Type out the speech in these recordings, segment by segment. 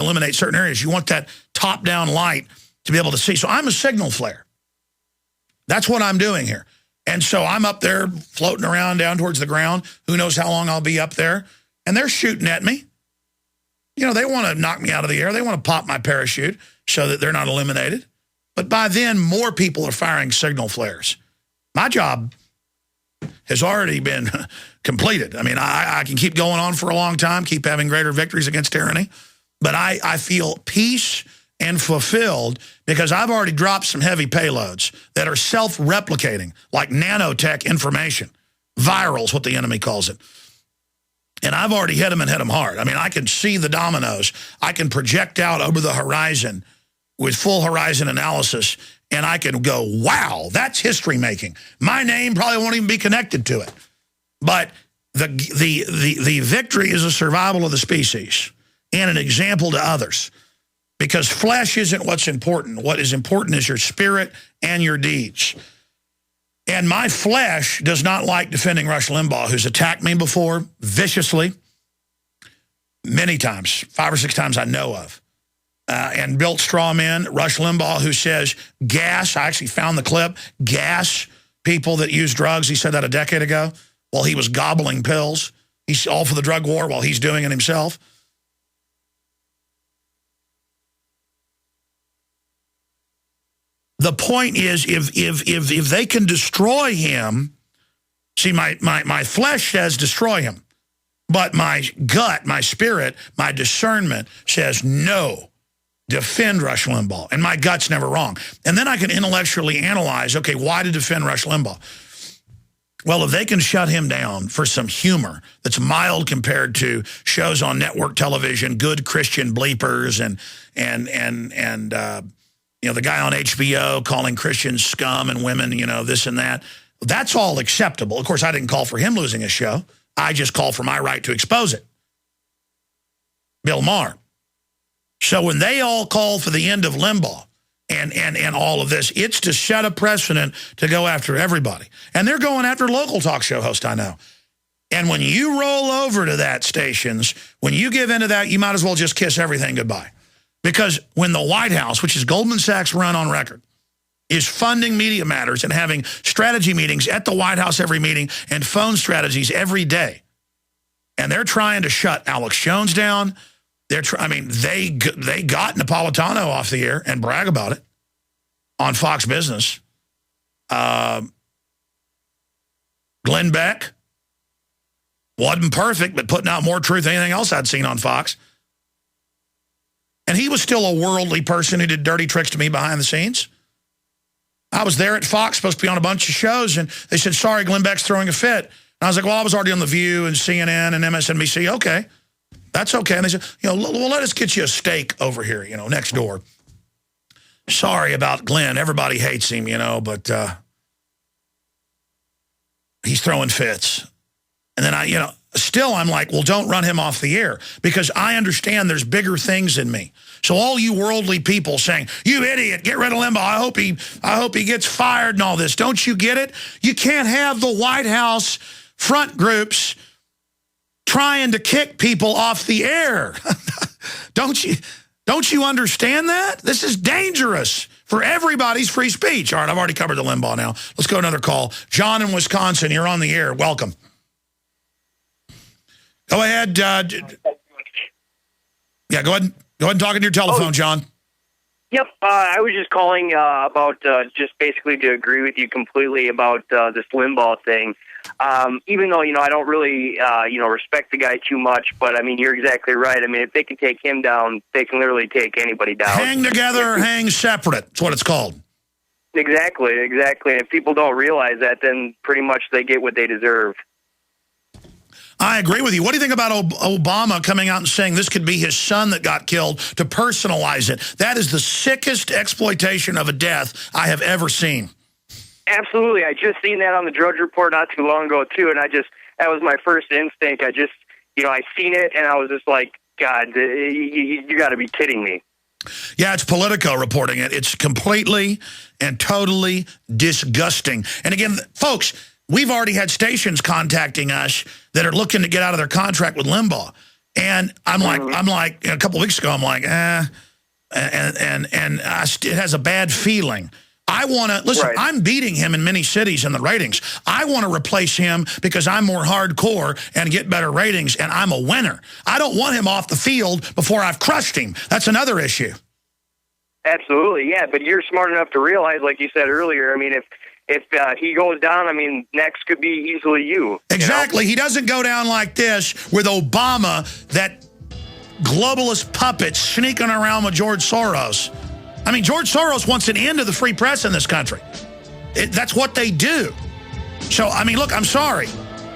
eliminate certain areas. You want that top-down light to be able to see. So I'm a signal flare. That's what I'm doing here. And so I'm up there floating around down towards the ground. Who knows how long I'll be up there. And they're shooting at me. You know, they want to knock me out of the air. They want to pop my parachute so that they're not eliminated. But by then, more people are firing signal flares. My job has already been completed. I mean, I can keep going on for a long time, keep having greater victories against tyranny. But I feel peace and fulfilled because I've already dropped some heavy payloads that are self-replicating, like nanotech information. Viral is what the enemy calls it. And I've already hit them and hit them hard. I mean, I can see the dominoes. I can project out over the horizon with full horizon analysis, and I can go, wow, that's history making. My name probably won't even be connected to it. But the victory is a survival of the species and an example to others. Because flesh isn't what's important. What is important is your spirit and your deeds. And my flesh does not like defending Rush Limbaugh, who's attacked me before viciously, many times, 5 or 6 times I know of, and built straw men. Rush Limbaugh, who says gas, I actually found the clip, gas people that use drugs. He said that a decade ago while he was gobbling pills. He's all for the drug war while he's doing it himself. The point is, if they can destroy him, see, my flesh says destroy him. But my gut, my spirit, my discernment says no, defend Rush Limbaugh. And my gut's never wrong. And then I can intellectually analyze, okay, why to defend Rush Limbaugh? Well, if they can shut him down for some humor that's mild compared to shows on network television, good Christian bleepers and you know, the guy on HBO calling Christians scum and women, you know, this and that. That's all acceptable. Of course, I didn't call for him losing his show. I just called for my right to expose it. Bill Maher. So when they all call for the end of Limbaugh and all of this, it's to set a precedent to go after everybody. And they're going after local talk show hosts, I know. And when you roll over to that stations, when you give into that, you might as well just kiss everything goodbye. Because when the White House, which is Goldman Sachs run on record, is funding Media Matters and having strategy meetings at the White House every meeting and phone strategies every day, and they're trying to shut Alex Jones down, they got Napolitano off the air and brag about it on Fox Business. Glenn Beck wasn't perfect, but putting out more truth than anything else I'd seen on Fox. And he was still a worldly person who did dirty tricks to me behind the scenes. I was there at Fox, supposed to be on a bunch of shows, and they said, sorry, Glenn Beck's throwing a fit. And I was like, well, I was already on The View and CNN and MSNBC. Okay, that's okay. And they said, you know, well, let us get you a steak over here, you know, next door. Sorry about Glenn. Everybody hates him, you know, but he's throwing fits. And then still, I'm like, well, don't run him off the air because I understand there's bigger things in me. So all you worldly people saying, you idiot, get rid of Limbaugh. I hope he gets fired and all this. Don't you get it? You can't have the White House front groups trying to kick people off the air. Don't you understand that? This is dangerous for everybody's free speech. All right, I've already covered the Limbaugh now. Let's go to another call. John in Wisconsin, you're on the air. Welcome. Go ahead. Yeah, go ahead and talk into your telephone, John. Yep. I was just calling about just basically to agree with you completely about this Limbaugh thing. Even though, I don't really, respect the guy too much, but I mean, you're exactly right. I mean, if they can take him down, they can literally take anybody down. Hang together, hang separate. That's what it's called. Exactly. And if people don't realize that, then pretty much they get what they deserve. I agree with you. What do you think about Obama coming out and saying this could be his son that got killed to personalize it? That is the sickest exploitation of a death I have ever seen. Absolutely. I just seen that on the Drudge Report not too long ago, too, and that was my first instinct. I seen it, and I was just like, God, you got to be kidding me. Yeah, it's Politico reporting it. It's completely and totally disgusting. And again, folks, we've already had stations contacting us that are looking to get out of their contract with Limbaugh. And I'm like, a couple of weeks ago, I'm like, it has a bad feeling. I want to, listen, I'm beating him in many cities in the ratings. I want to replace him because I'm more hardcore and get better ratings, and I'm a winner. I don't want him off the field before I've crushed him. That's another issue. Absolutely, yeah, but you're smart enough to realize, like you said earlier, I mean, if he goes down, I mean, next could be easily you. Exactly. You know? He doesn't go down like this with Obama, that globalist puppet sneaking around with George Soros. I mean, George Soros wants an end to the free press in this country. That's what they do. So, I mean, look, I'm sorry.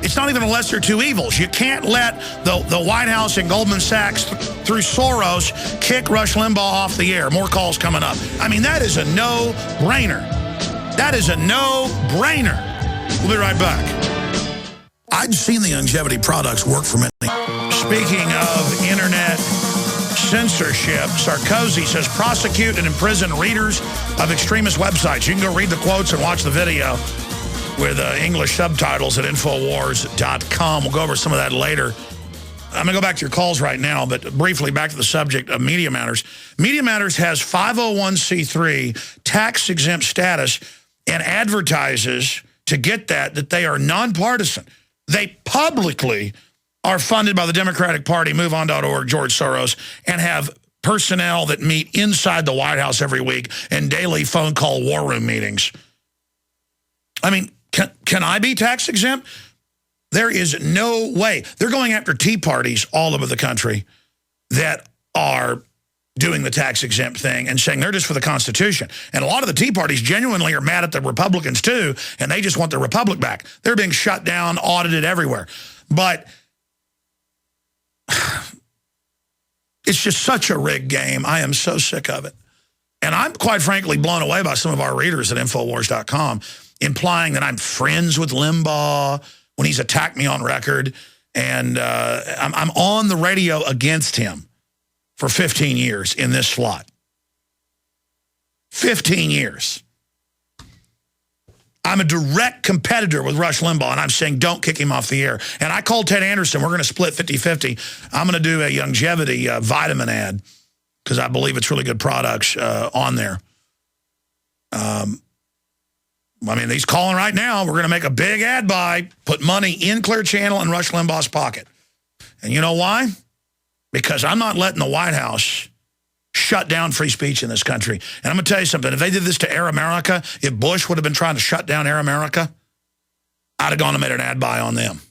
It's not even a lesser of two evils. You can't let the White House and Goldman Sachs through Soros kick Rush Limbaugh off the air. More calls coming up. I mean, that is a no-brainer. That is a no-brainer. We'll be right back. I'd seen the longevity products work for many. Speaking of internet censorship, Sarkozy says prosecute and imprison readers of extremist websites. You can go read the quotes and watch the video with English subtitles at Infowars.com. We'll go over some of that later. I'm going to go back to your calls right now, but briefly back to the subject of Media Matters. Media Matters has 501c3 tax-exempt status and advertises to get that they are nonpartisan. They publicly are funded by the Democratic Party, MoveOn.org, George Soros, and have personnel that meet inside the White House every week and daily phone call war room meetings. I mean, can I be tax exempt? There is no way. They're going after Tea Parties all over the country that are doing the tax exempt thing and saying they're just for the Constitution. And a lot of the Tea Parties genuinely are mad at the Republicans too, and they just want the Republic back. They're being shut down, audited everywhere. But it's just such a rigged game. I am so sick of it. And I'm quite frankly blown away by some of our readers at Infowars.com implying that I'm friends with Limbaugh when he's attacked me on record. And I'm on the radio against him for 15 years in this slot. 15 years. I'm a direct competitor with Rush Limbaugh, and I'm saying don't kick him off the air. And I called Ted Anderson. We're going to split 50-50. I'm going to do a longevity vitamin ad because I believe it's really good products on there. I mean, he's calling right now. We're going to make a big ad buy, put money in Clear Channel and Rush Limbaugh's pocket. And you know why? Because I'm not letting the White House shut down free speech in this country. And I'm going to tell you something. If they did this to Air America, if Bush would have been trying to shut down Air America, I'd have gone and made an ad buy on them.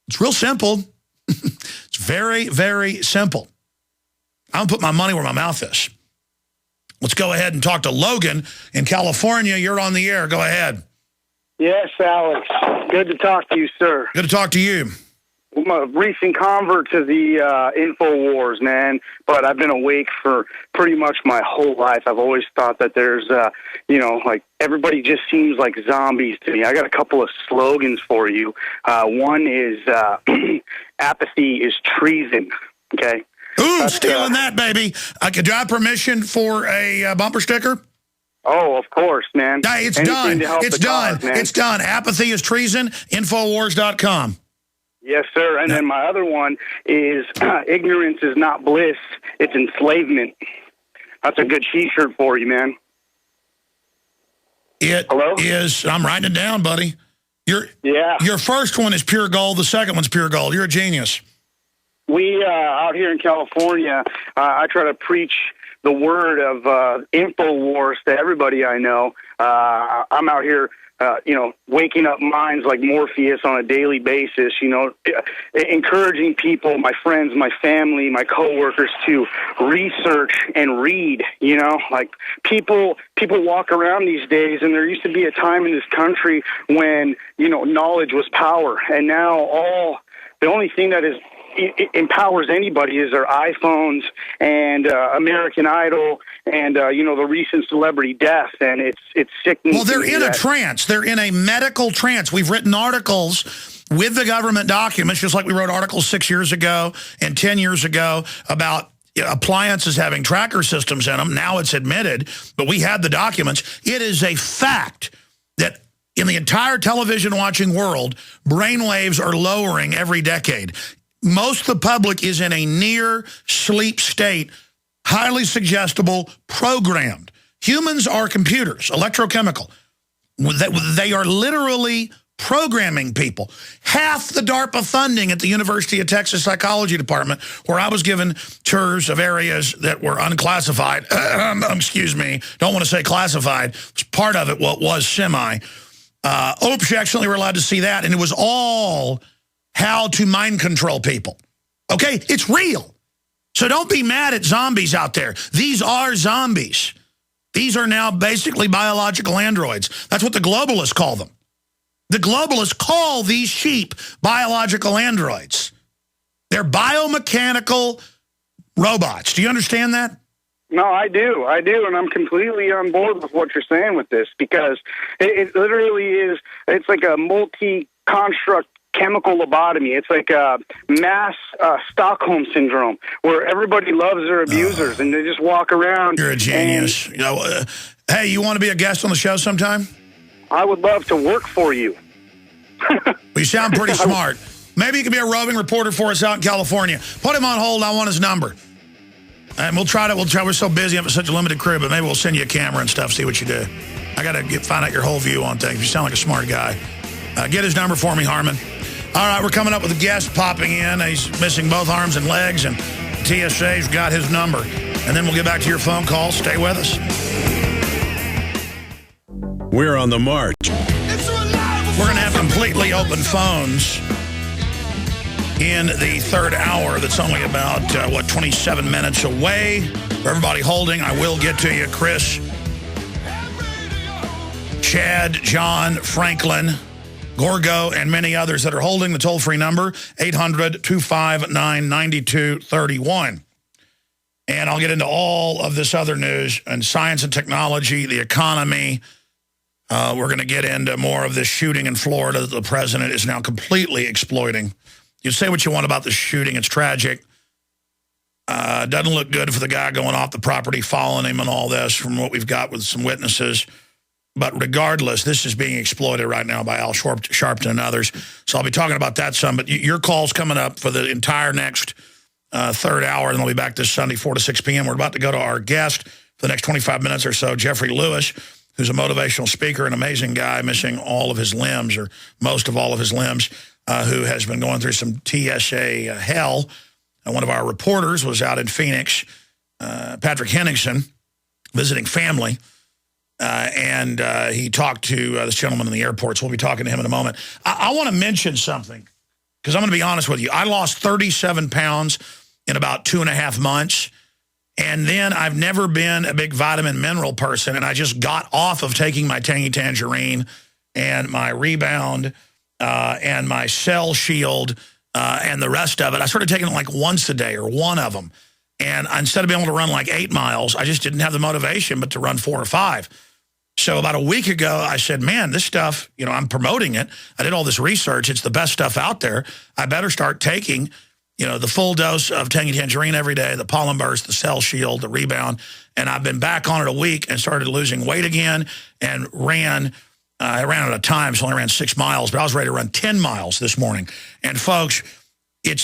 It's real simple. It's very, very simple. I'm going to put my money where my mouth is. Let's go ahead and talk to Logan in California. You're on the air. Go ahead. Yes, Alex. Good to talk to you, sir. Good to talk to you. I'm a recent convert to the InfoWars, man, but I've been awake for pretty much my whole life. I've always thought that there's, like everybody just seems like zombies to me. I got a couple of slogans for you. One is apathy is treason, okay? Ooh, stealing that, baby. Do I have permission for a bumper sticker? Oh, of course, man. Hey, it's done. It's done. It's done. Apathy is treason. Infowars.com. Yes, sir. And then my other one is ignorance is not bliss. It's enslavement. That's a good T-shirt for you, man. Hello? I'm writing it down, buddy. Your first one is pure gold. The second one's pure gold. You're a genius. We, out here in California, I try to preach the word of InfoWars to everybody I know. I'm out here, waking up minds like Morpheus on a daily basis, encouraging people, my friends, my family, my coworkers to research and read, like people walk around these days, and there used to be a time in this country when, knowledge was power. And now the only thing that empowers anybody is their iPhones and American Idol and the recent celebrity death, and it's sickening. Well, they're in a trance. They're in a medical trance. We've written articles with the government documents, just like we wrote articles 6 years ago and 10 years ago about appliances having tracker systems in them. Now it's admitted, but we had the documents. It is a fact that in the entire television watching world, brainwaves are lowering every decade. most of the public is in a near sleep state, highly suggestible, programmed. Humans are computers, electrochemical. They are literally programming people. Half the DARPA funding at the University of Texas Psychology Department, where I was given tours of areas that were unclassified, excuse me, don't want to say classified, part of it was semi. Oops, you actually were allowed to see that, and it was all how to mind control people. Okay, it's real. So don't be mad at zombies out there. These are zombies. These are now basically biological androids. That's what the globalists call them. The globalists call these sheep biological androids. They're biomechanical robots. Do you understand that? No, I do, and I'm completely on board with what you're saying with this, because it literally is, it's like a multi-construct chemical lobotomy. It's like a mass Stockholm syndrome, where everybody loves their abusers, and they just walk around. You're a genius. Hey, you want to be a guest on the show sometime? I would love to work for you. Well, you sound pretty smart. Maybe you can be a roving reporter for us out in California. Put him on hold. I want his number. And we'll try. We're so busy, have such a limited crew, but maybe we'll send you a camera and stuff, see what you do. I got to find out your whole view on things. You sound like a smart guy. Get his number for me, Harmon. All right, we're coming up with a guest popping in. He's missing both arms and legs, and TSA's got his number. And then we'll get back to your phone call. Stay with us. We're on the march. We're going to have completely open phones in the third hour. That's only about, 27 minutes away. For everybody holding, I will get to you. Chris, Chad, John, Franklin, Gorgo, and many others that are holding the toll-free number, 800-259-9231. And I'll get into all of this other news and science and technology, the economy. We're going to get into more of this shooting in Florida that the president is now completely exploiting. You say what you want about the shooting. It's tragic. Doesn't look good for the guy going off the property, following him and all this from what we've got with some witnesses. But regardless, this is being exploited right now by Al Sharpton and others. So I'll be talking about that some. But your call's coming up for the entire next third hour, and we'll be back this Sunday, 4 to 6 p.m. We're about to go to our guest for the next 25 minutes or so, Jeffrey Lewis, who's a motivational speaker, an amazing guy, missing all of his limbs or most of all of his limbs, who has been going through some TSA hell. One of our reporters was out in Phoenix, Patrick Henningsen, visiting family. And he talked to this gentleman in the airport, so we'll be talking to him in a moment. I want to mention something, because I'm going to be honest with you. I lost 37 pounds in about 2.5 months, and then I've never been a big vitamin mineral person, and I just got off of taking my Tangy Tangerine and my Rebound and my Cell Shield and the rest of it. I started taking it like once a day or one of them. And instead of being able to run like 8 miles, I just didn't have the motivation but to run 4 or 5. So about a week ago, I said, man, this stuff, I'm promoting it. I did all this research. It's the best stuff out there. I better start taking, the full dose of Tangy Tangerine every day, the Pollen Burst, the Cell Shield, the Rebound. And I've been back on it a week and started losing weight again and I ran out of time, so I only ran 6 miles, but I was ready to run 10 miles this morning. And folks, it's the